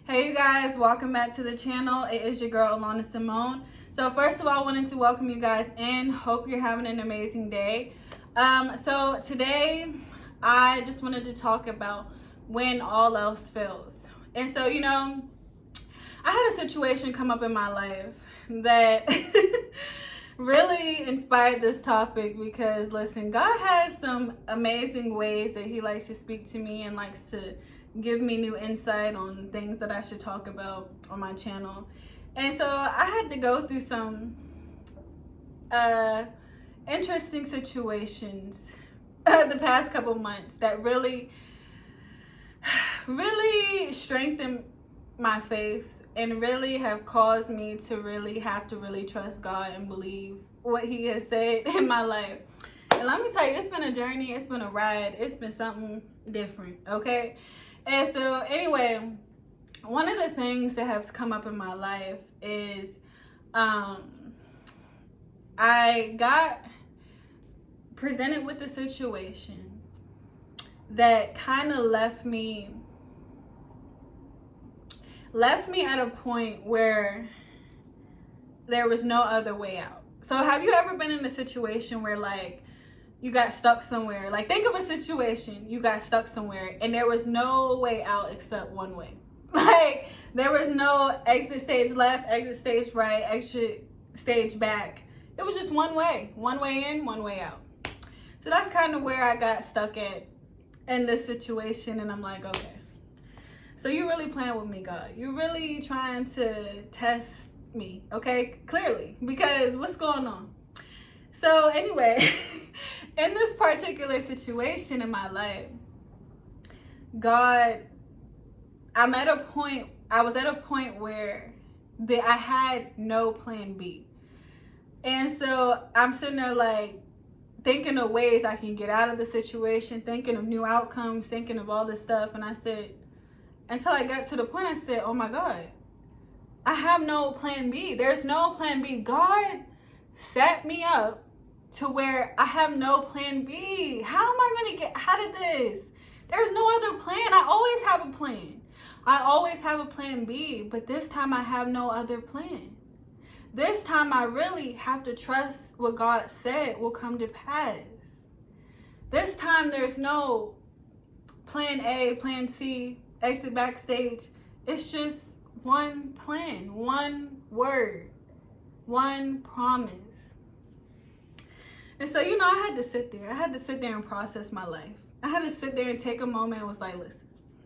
Hey you guys, welcome back to the channel. It is your girl Alana Simone. So first of all, I wanted to welcome you guys in. Hope you're having an amazing day. So today I just wanted to talk about when all else fails. And so, I had a situation come up in my life that really inspired this topic because listen, God has some amazing ways that he likes to speak to me and likes to give me new insight on things that I should talk about on my channel. And so I had to go through some interesting situations the past couple months that really strengthened my faith and really have caused me to really have to really trust God and believe what he has said in my life. And let me tell you, it's been a journey, it's been a ride, it's been something different, okay? And so anyway, one of the things that has come up in my life is I got presented with a situation that kind of left me at a point where there was no other way out. So have you ever been in a situation where like you got stuck somewhere? Like think of a situation, you got stuck somewhere and there was no way out except one way. Like there was no exit stage left, exit stage right, exit stage back. It was just one way in, one way out. So that's kind of where I got stuck at in this situation. And I'm like, okay, so you're really playing with me, God. You're really trying to test me, okay? Clearly, because what's going on? So anyway, in this particular situation in my life, I was at a point where I had no plan B. And so I'm sitting there like thinking of ways I can get out of the situation, thinking of new outcomes, thinking of all this stuff. And I said, until I got to the point, I said, oh my God, I have no plan B. There's no plan B. God set me up to where I have no plan B. How am I going to get out of this? There's no other plan. I always have a plan. I always have a plan B, but this time I have no other plan. This time I really have to trust what God said will come to pass. This time there's no plan A, plan C, exit backstage. It's just one plan, one word, one promise. And so, I had to sit there. I had to sit there and process my life. I had to sit there and take a moment and was like, listen,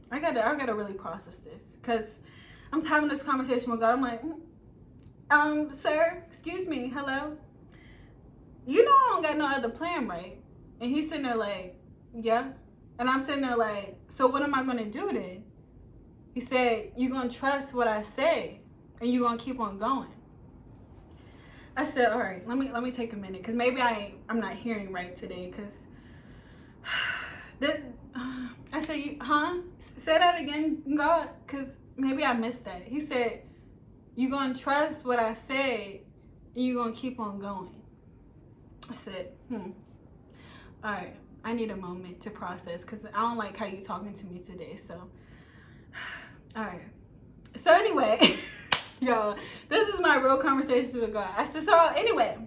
I gotta really process this. Because I'm having this conversation with God. I'm like, sir, excuse me, hello? You know I don't got no other plan, right? And he's sitting there like, yeah. And I'm sitting there like, so what am I going to do then? He said, you're going to trust what I say and you're going to keep on going. I said, all right, let me take a minute because maybe I'm not hearing right today because I said, huh? Say that again, God, because maybe I missed that. He said, you're going to trust what I say and you're going to keep on going. I said, all right. I need a moment to process because I don't like how you talking to me today. So, all right. So anyway, y'all, this is my real conversation with God. I said, so anyway,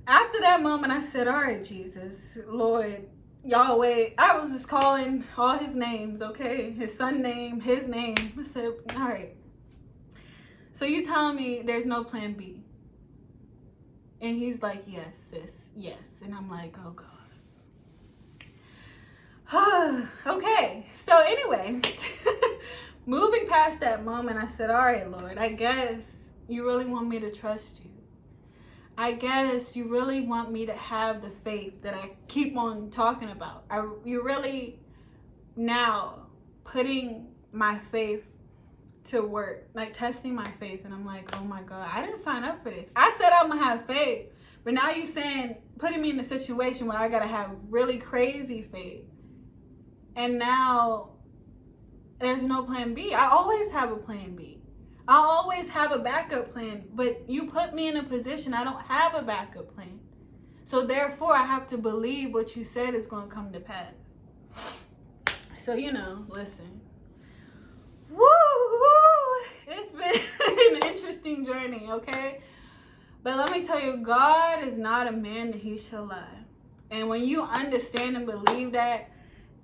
after that moment, I said, all right, Jesus, Lord, Yahweh. I was just calling all his names, okay? His son name, his name. I said, all right. So you telling me there's no plan B? And he's like, yes, sis, yes. And I'm like, oh God. Okay, so anyway, moving past that moment, I said, all right, Lord, I guess you really want me to trust you. I guess you really want me to have the faith that I keep on talking about. You're really now putting my faith to work, like testing my faith. And I'm like, oh my God, I didn't sign up for this. I said I'm gonna have faith, but now you saying, putting me in a situation where I gotta have really crazy faith. And now there's no plan B. I always have a plan B. I always have a backup plan, but you put me in a position I don't have a backup plan. So therefore I have to believe what you said is going to come to pass. So, listen. interesting journey, okay? But let me tell you, God is not a man that he shall lie. And when you understand and believe that,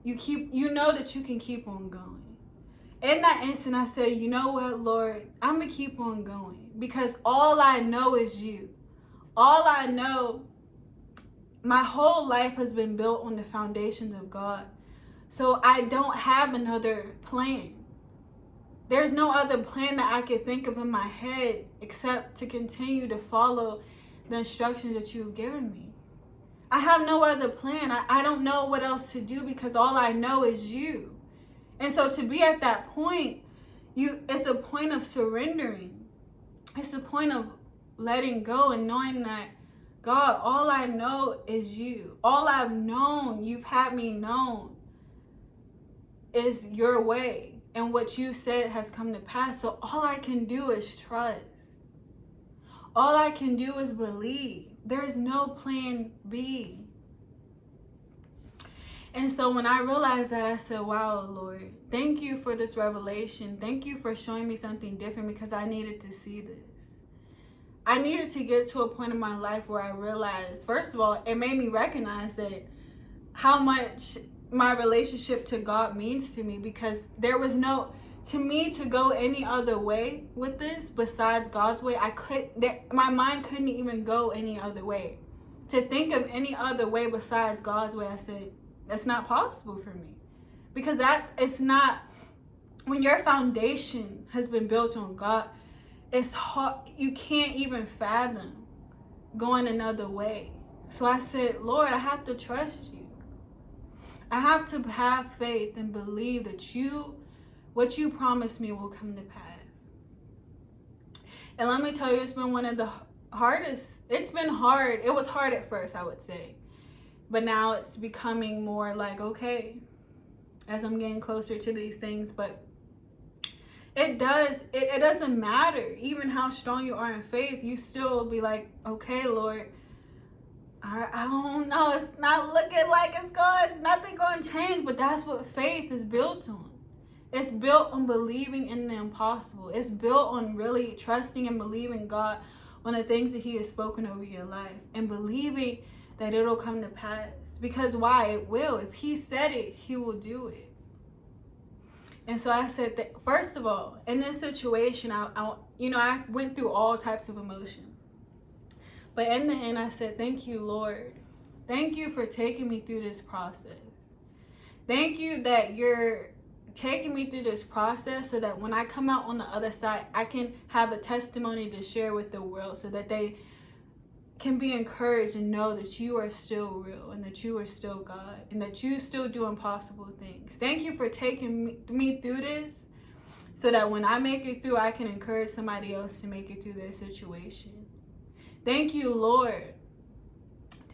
you know that you can keep on going. In that instant, I said, you know what, Lord, I'm going to keep on going because all I know is you. All I know, my whole life has been built on the foundations of God. So I don't have another plan. There's no other plan that I could think of in my head except to continue to follow the instructions that you've given me. I have no other plan. I don't know what else to do because all I know is you. And so to be at that point, it's a point of surrendering. It's a point of letting go and knowing that, God, all I know is you. All I've known, you've had me known, is your way. And what you said has come to pass. So all I can do is trust. All I can do is believe. There is no plan B. And so when I realized that, I said, wow, Lord, thank you for this revelation. Thank you for showing me something different because I needed to see this. I needed to get to a point in my life where I realized, first of all, it made me recognize that how much my relationship to God means to me, because there was to me to go any other way with this besides God's way. My mind couldn't even go any other way. To think of any other way besides God's way, I said, that's not possible for me, because it's not, when your foundation has been built on God, it's hard. You can't even fathom going another way. So I said, Lord, I have to trust you. I have to have faith and believe that what you promised me will come to pass. And let me tell you, it's been one of the hardest. It's been hard. It was hard at first, I would say. But now it's becoming more like, okay, as I'm getting closer to these things. But it doesn't matter. Even how strong you are in faith, you still will be like, okay, Lord, I don't know. It's not looking like nothing going to change. But that's what faith is built on. It's built on believing in the impossible. It's built on really trusting and believing God on the things that he has spoken over your life. And believing that it'll come to pass. Because why? It will. If he said it, he will do it. And so I said that, first of all, in this situation, I went through all types of emotion. But in the end, I said, thank you, Lord. Thank you for taking me through this process. Thank you that you're taking me through this process so that when I come out on the other side, I can have a testimony to share with the world so that they can be encouraged and know that you are still real and that you are still God and that you still do impossible things. Thank you for taking me through this so that when I make it through, I can encourage somebody else to make it through their situation. Thank you, Lord,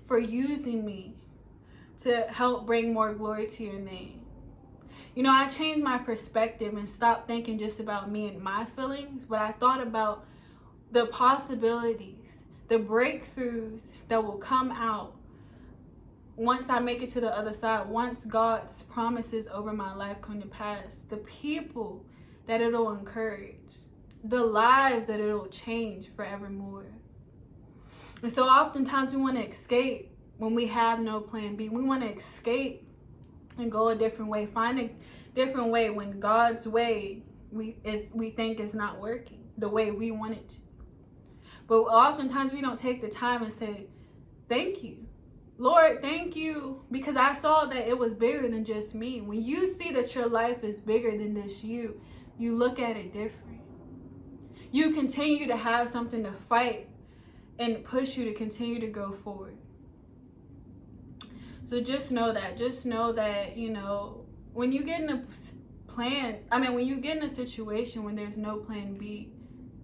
for using me to help bring more glory to your name. I changed my perspective and stopped thinking just about me and my feelings, but I thought about the possibilities, the breakthroughs that will come out once I make it to the other side, once God's promises over my life come to pass, the people that it'll encourage, the lives that it'll change forevermore. And so oftentimes we want to escape when we have no plan B. We want to escape and go a different way, find a different way when God's way we think is not working the way we want it to. But oftentimes we don't take the time and say, thank you. Lord, thank you, because I saw that it was bigger than just me. When you see that your life is bigger than just you look at it different. You continue to have something to fight and push you to continue to go forward. So just know that, when you get in when you get in a situation when there's no plan B,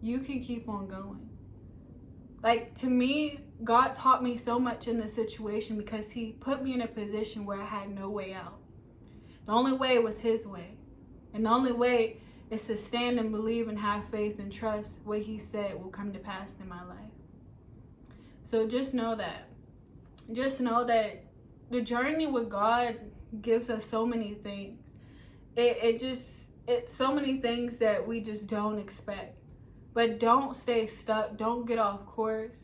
you can keep on going. Like, to me, God taught me so much in this situation because he put me in a position where I had no way out. The only way was his way. And the only way is to stand and believe and have faith and trust what he said will come to pass in my life. So just know that. Just know that the journey with God gives us so many things. It's so many things that we just don't expect. But don't stay stuck. Don't get off course.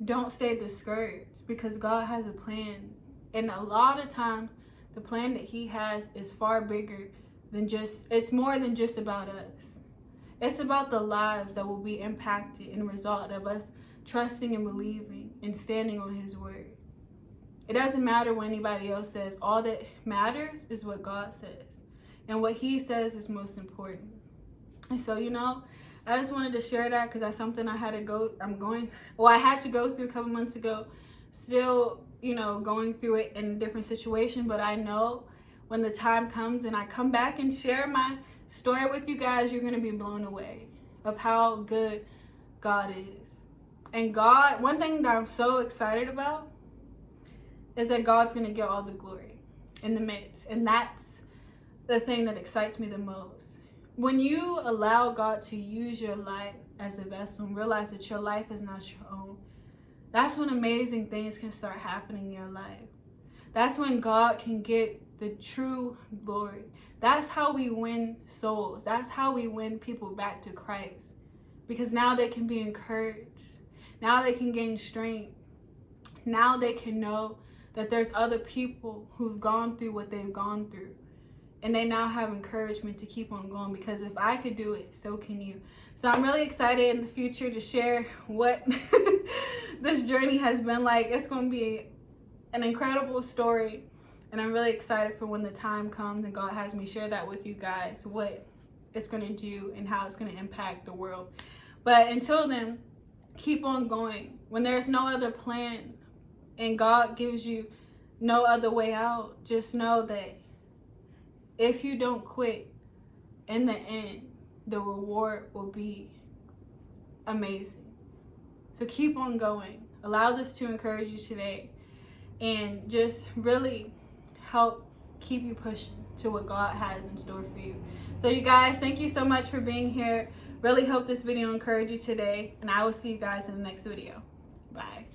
Don't stay discouraged, because God has a plan. And a lot of times, the plan that he has is far bigger than it's more than just about us. It's about the lives that will be impacted in the result of us trusting and believing and standing on his word. It doesn't matter what anybody else says. All that matters is what God says. And what he says is most important. And so, I just wanted to share that because that's something I had to I had to go through a couple months ago. Still, going through it in a different situation. But I know when the time comes and I come back and share my story with you guys, you're going to be blown away of how good God is. And God, one thing that I'm so excited about is that God's going to get all the glory in the midst. And that's the thing that excites me the most. When you allow God to use your life as a vessel and realize that your life is not your own, that's when amazing things can start happening in your life. That's when God can get the true glory. That's how we win souls. That's how we win people back to Christ. Because now they can be encouraged. Now they can gain strength. Now they can know that there's other people who've gone through what they've gone through. And they now have encouragement to keep on going, because if I could do it, so can you. So I'm really excited in the future to share what this journey has been like. It's going to be an incredible story. And I'm really excited for when the time comes and God has me share that with you guys, what it's going to do and how it's going to impact the world. But until then, keep on going. When there's no other plan and God gives you no other way out, just know that if you don't quit, in the end, the reward will be amazing. So keep on going. Allow this to encourage you today and just really help keep you pushing to what God has in store for you. So you guys, thank you so much for being here. Really hope this video encouraged you today, and I will see you guys in the next video. Bye.